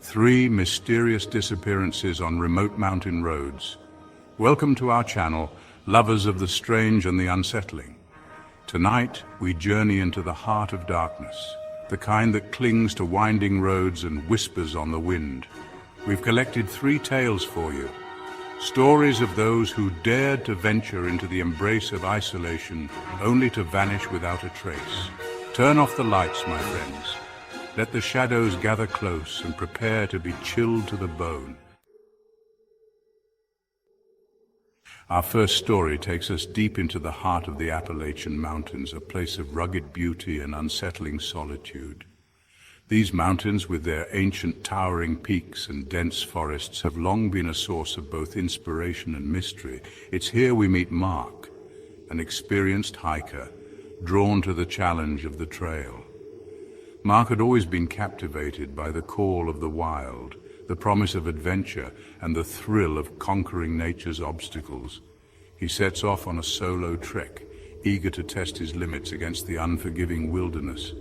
3 mysterious disappearances on remote mountain roads. Welcome to our channel, lovers of the strange and the unsettling. Tonight, we journey into the heart of darkness, the kind that clings to winding roads and whispers on the wind. We've collected 3 tales for you, stories of those who dared to venture into the embrace of isolation, only to vanish without a trace. Turn off the lights, my friends. Let the shadows gather close and prepare to be chilled to the bone. Our first story takes us deep into the heart of the Appalachian Mountains, a place of rugged beauty and unsettling solitude. These mountains, with their ancient towering peaks and dense forests, have long been a source of both inspiration and mystery. It's here we meet Mark, an experienced hiker, drawn to the challenge of the trail. Mark had always been captivated by the call of the wild, the promise of adventure, and the thrill of conquering nature's obstacles. He sets off on a solo trek, eager to test his limits against the unforgiving wilderness.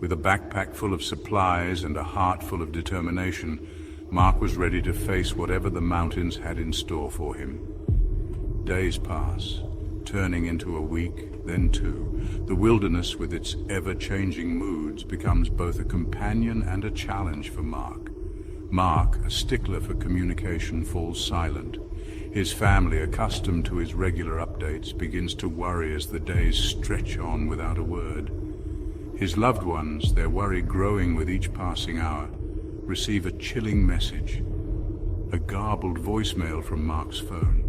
With a backpack full of supplies and a heart full of determination, Mark was ready to face whatever the mountains had in store for him. Days pass, turning into a week, then 2. The wilderness, with its ever-changing moods, becomes both a companion and a challenge for Mark. Mark, a stickler for communication, falls silent. His family, accustomed to his regular updates, begins to worry as the days stretch on without a word. His loved ones, their worry growing with each passing hour, receive a chilling message, a garbled voicemail from Mark's phone.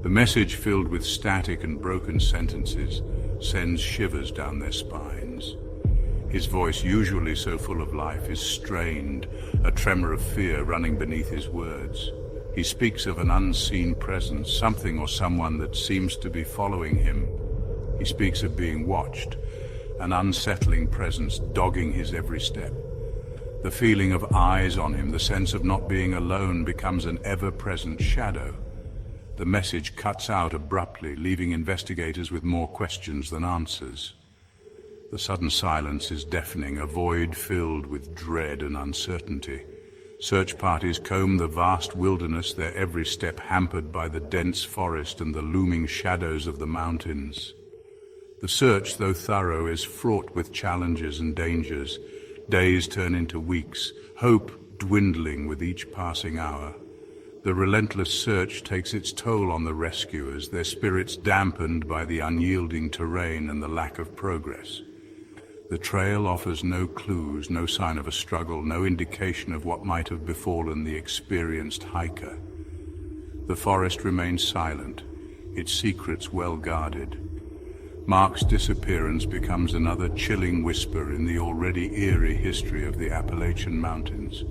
The message, filled with static and broken sentences, sends shivers down their spines. His voice, usually so full of life, is strained, a tremor of fear running beneath his words. He speaks of an unseen presence, something or someone that seems to be following him. He speaks of being watched, an unsettling presence dogging his every step. The feeling of eyes on him, the sense of not being alone, becomes an ever-present shadow. The message cuts out abruptly, leaving investigators with more questions than answers. The sudden silence is deafening, a void filled with dread and uncertainty. Search parties comb the vast wilderness, their every step hampered by the dense forest and the looming shadows of the mountains. The search, though thorough, is fraught with challenges and dangers. Days turn into weeks, hope dwindling with each passing hour. The relentless search takes its toll on the rescuers, their spirits dampened by the unyielding terrain and the lack of progress. The trail offers no clues, no sign of a struggle, no indication of what might have befallen the experienced hiker. The forest remains silent, its secrets well guarded. Mark's disappearance becomes another chilling whisper in the already eerie history of the Appalachian Mountains.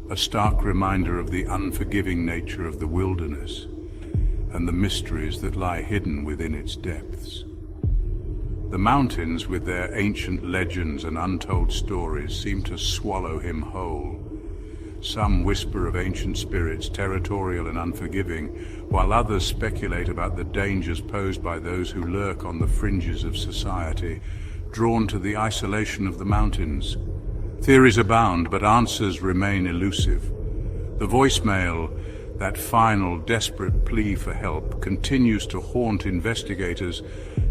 A stark reminder of the unforgiving nature of the wilderness and the mysteries that lie hidden within its depths. The mountains, with their ancient legends and untold stories, seem to swallow him whole. Some whisper of ancient spirits, territorial and unforgiving, while others speculate about the dangers posed by those who lurk on the fringes of society, drawn to the isolation of the mountains. Theories abound, but answers remain elusive. The voicemail, that final, desperate plea for help, continues to haunt investigators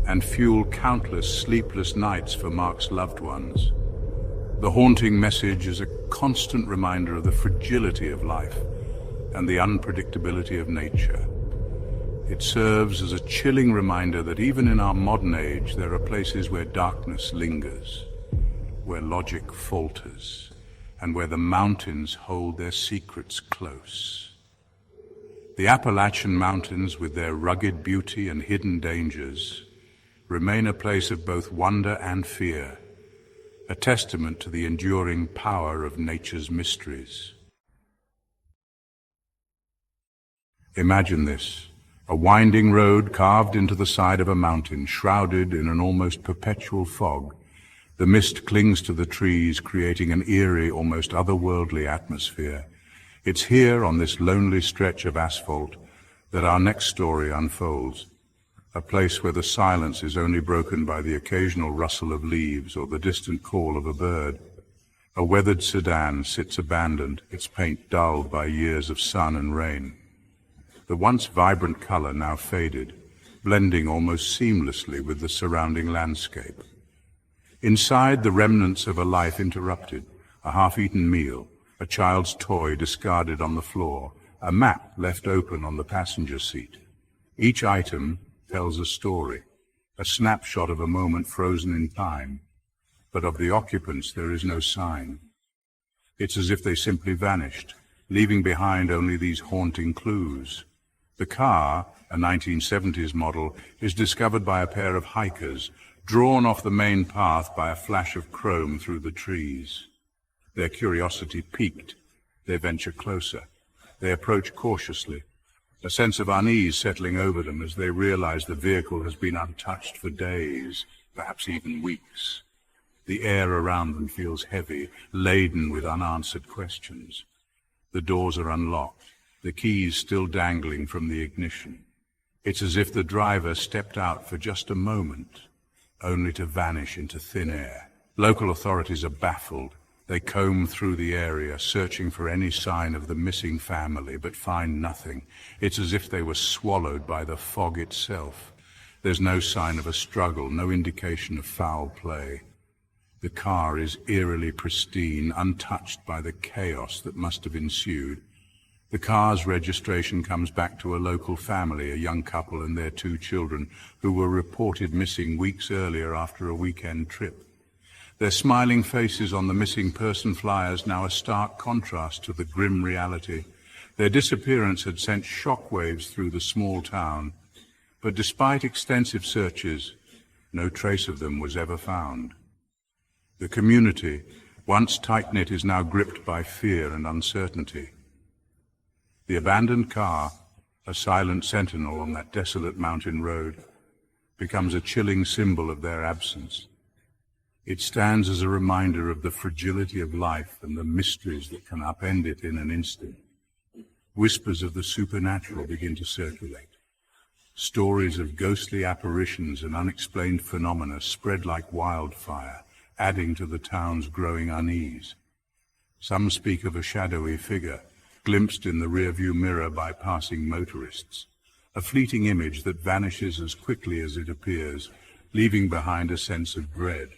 and fuel countless sleepless nights for Mark's loved ones. The haunting message is a constant reminder of the fragility of life and the unpredictability of nature. It serves as a chilling reminder that even in our modern age, there are places where darkness lingers, where logic falters, and where the mountains hold their secrets close. The Appalachian Mountains, with their rugged beauty and hidden dangers, remain a place of both wonder and fear, a testament to the enduring power of nature's mysteries. Imagine this, a winding road carved into the side of a mountain, shrouded in an almost perpetual fog. The mist clings to the trees, creating an eerie, almost otherworldly atmosphere. It's here, on this lonely stretch of asphalt, that our next story unfolds. A place where the silence is only broken by the occasional rustle of leaves or the distant call of a bird. A weathered sedan sits abandoned, its paint dulled by years of sun and rain. The once vibrant color now faded, blending almost seamlessly with the surrounding landscape. Inside, the remnants of a life interrupted, a half-eaten meal, a child's toy discarded on the floor, a map left open on the passenger seat. Each item tells a story, a snapshot of a moment frozen in time, but of the occupants there is no sign. It's as if they simply vanished, leaving behind only these haunting clues. The car, a 1970s model, is discovered by a pair of hikers, drawn off the main path by a flash of chrome through the trees. Their curiosity piqued, they venture closer. They approach cautiously, a sense of unease settling over them as they realize the vehicle has been untouched for days, perhaps even weeks. The air around them feels heavy, laden with unanswered questions. The doors are unlocked, the keys still dangling from the ignition. It's as if the driver stepped out for just a moment, only to vanish into thin air. Local authorities are baffled. They comb through the area, searching for any sign of the missing family, but find nothing. It's as if they were swallowed by the fog itself. There's no sign of a struggle, no indication of foul play. The car is eerily pristine, untouched by the chaos that must have ensued. The car's registration comes back to a local family, a young couple and their 2 children, who were reported missing weeks earlier after a weekend trip. Their smiling faces on the missing person flyers now a stark contrast to the grim reality. Their disappearance had sent shockwaves through the small town, but despite extensive searches, no trace of them was ever found. The community, once tight-knit, is now gripped by fear and uncertainty. The abandoned car, a silent sentinel on that desolate mountain road, becomes a chilling symbol of their absence. It stands as a reminder of the fragility of life and the mysteries that can upend it in an instant. Whispers of the supernatural begin to circulate. Stories of ghostly apparitions and unexplained phenomena spread like wildfire, adding to the town's growing unease. Some speak of a shadowy figure, glimpsed in the rearview mirror by passing motorists, a fleeting image that vanishes as quickly as it appears, leaving behind a sense of dread.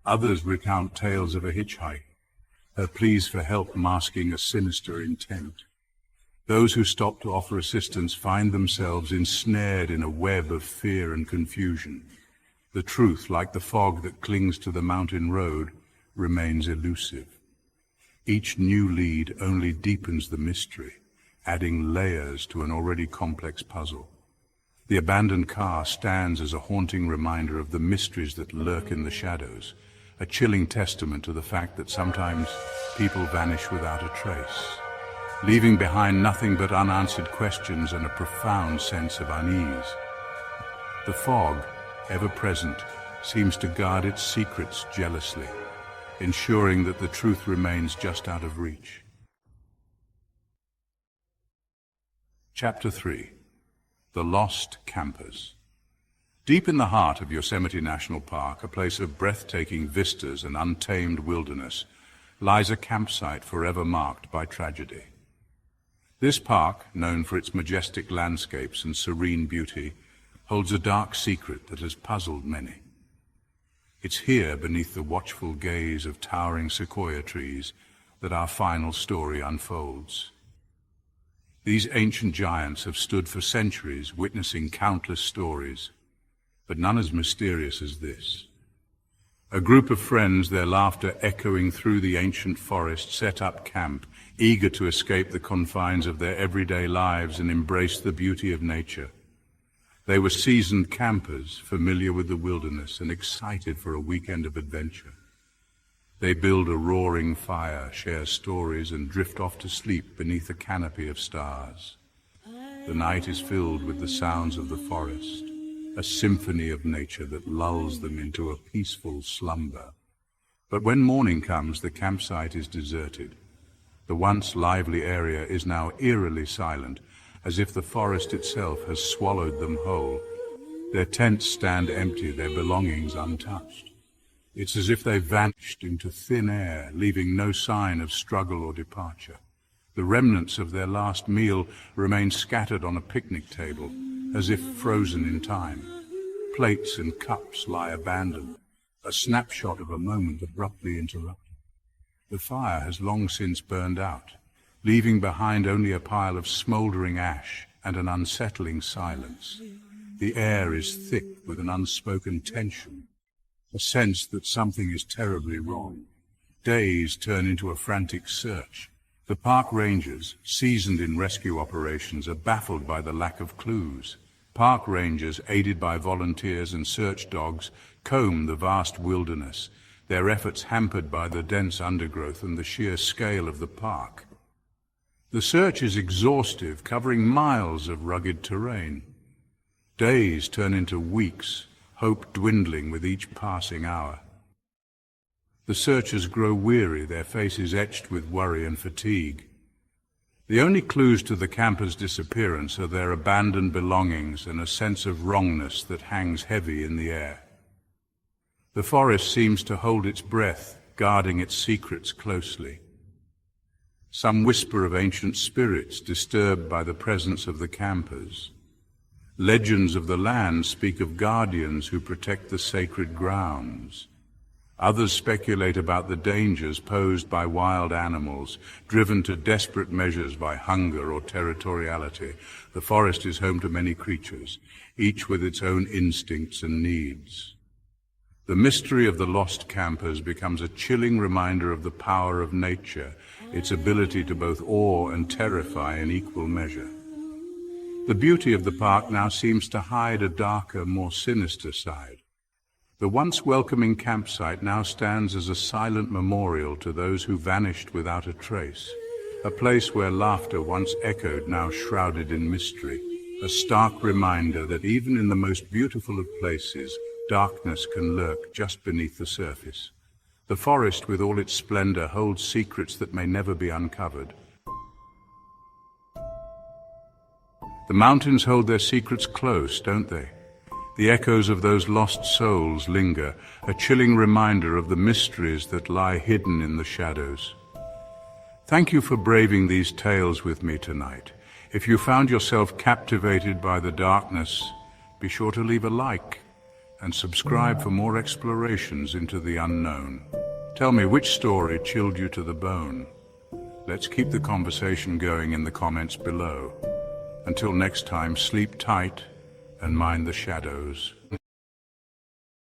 Others recount tales of a hitchhike, her pleas for help masking a sinister intent. Those who stop to offer assistance find themselves ensnared in a web of fear and confusion. The truth, like the fog that clings to the mountain road, remains elusive. Each new lead only deepens the mystery, adding layers to an already complex puzzle. The abandoned car stands as a haunting reminder of the mysteries that lurk in the shadows, a chilling testament to the fact that sometimes people vanish without a trace, leaving behind nothing but unanswered questions and a profound sense of unease. The fog, ever present, seems to guard its secrets jealously, ensuring that the truth remains just out of reach. Chapter 3. The Lost Campers. Deep in the heart of Yosemite National Park, a place of breathtaking vistas and untamed wilderness, lies a campsite forever marked by tragedy. This park, known for its majestic landscapes and serene beauty, holds a dark secret that has puzzled many. It's here, beneath the watchful gaze of towering sequoia trees, that our final story unfolds. These ancient giants have stood for centuries, witnessing countless stories, but none as mysterious as this. A group of friends, their laughter echoing through the ancient forest, set up camp, eager to escape the confines of their everyday lives and embrace the beauty of nature. They were seasoned campers, familiar with the wilderness and excited for a weekend of adventure. They build a roaring fire, share stories, and drift off to sleep beneath a canopy of stars. The night is filled with the sounds of the forest, a symphony of nature that lulls them into a peaceful slumber. But when morning comes, the campsite is deserted. The once lively area is now eerily silent, as if the forest itself has swallowed them whole. Their tents stand empty, their belongings untouched. It's as if they vanished into thin air, leaving no sign of struggle or departure. The remnants of their last meal remain scattered on a picnic table, as if frozen in time. Plates and cups lie abandoned, a snapshot of a moment abruptly interrupted. The fire has long since burned out, leaving behind only a pile of smouldering ash and an unsettling silence. The air is thick with an unspoken tension, a sense that something is terribly wrong. Days turn into a frantic search. The park rangers, seasoned in rescue operations, are baffled by the lack of clues. Park rangers, aided by volunteers and search dogs, comb the vast wilderness, their efforts hampered by the dense undergrowth and the sheer scale of the park. The search is exhaustive, covering miles of rugged terrain. Days turn into weeks, hope dwindling with each passing hour. The searchers grow weary, their faces etched with worry and fatigue. The only clues to the campers' disappearance are their abandoned belongings and a sense of wrongness that hangs heavy in the air. The forest seems to hold its breath, guarding its secrets closely. Some whisper of ancient spirits disturbed by the presence of the campers. Legends of the land speak of guardians who protect the sacred grounds. Others speculate about the dangers posed by wild animals, driven to desperate measures by hunger or territoriality. The forest is home to many creatures, each with its own instincts and needs. The mystery of the lost campers becomes a chilling reminder of the power of nature, its ability to both awe and terrify in equal measure. The beauty of the park now seems to hide a darker, more sinister side. The once welcoming campsite now stands as a silent memorial to those who vanished without a trace, a place where laughter once echoed, now shrouded in mystery, a stark reminder that even in the most beautiful of places, darkness can lurk just beneath the surface. The forest, with all its splendor, holds secrets that may never be uncovered. The mountains hold their secrets close, don't they? The echoes of those lost souls linger, a chilling reminder of the mysteries that lie hidden in the shadows. Thank you for braving these tales with me tonight. If you found yourself captivated by the darkness, be sure to leave a like and subscribe for more explorations into the unknown. Tell me which story chilled you to the bone. Let's keep the conversation going in the comments below. Until next time, sleep tight and mind the shadows.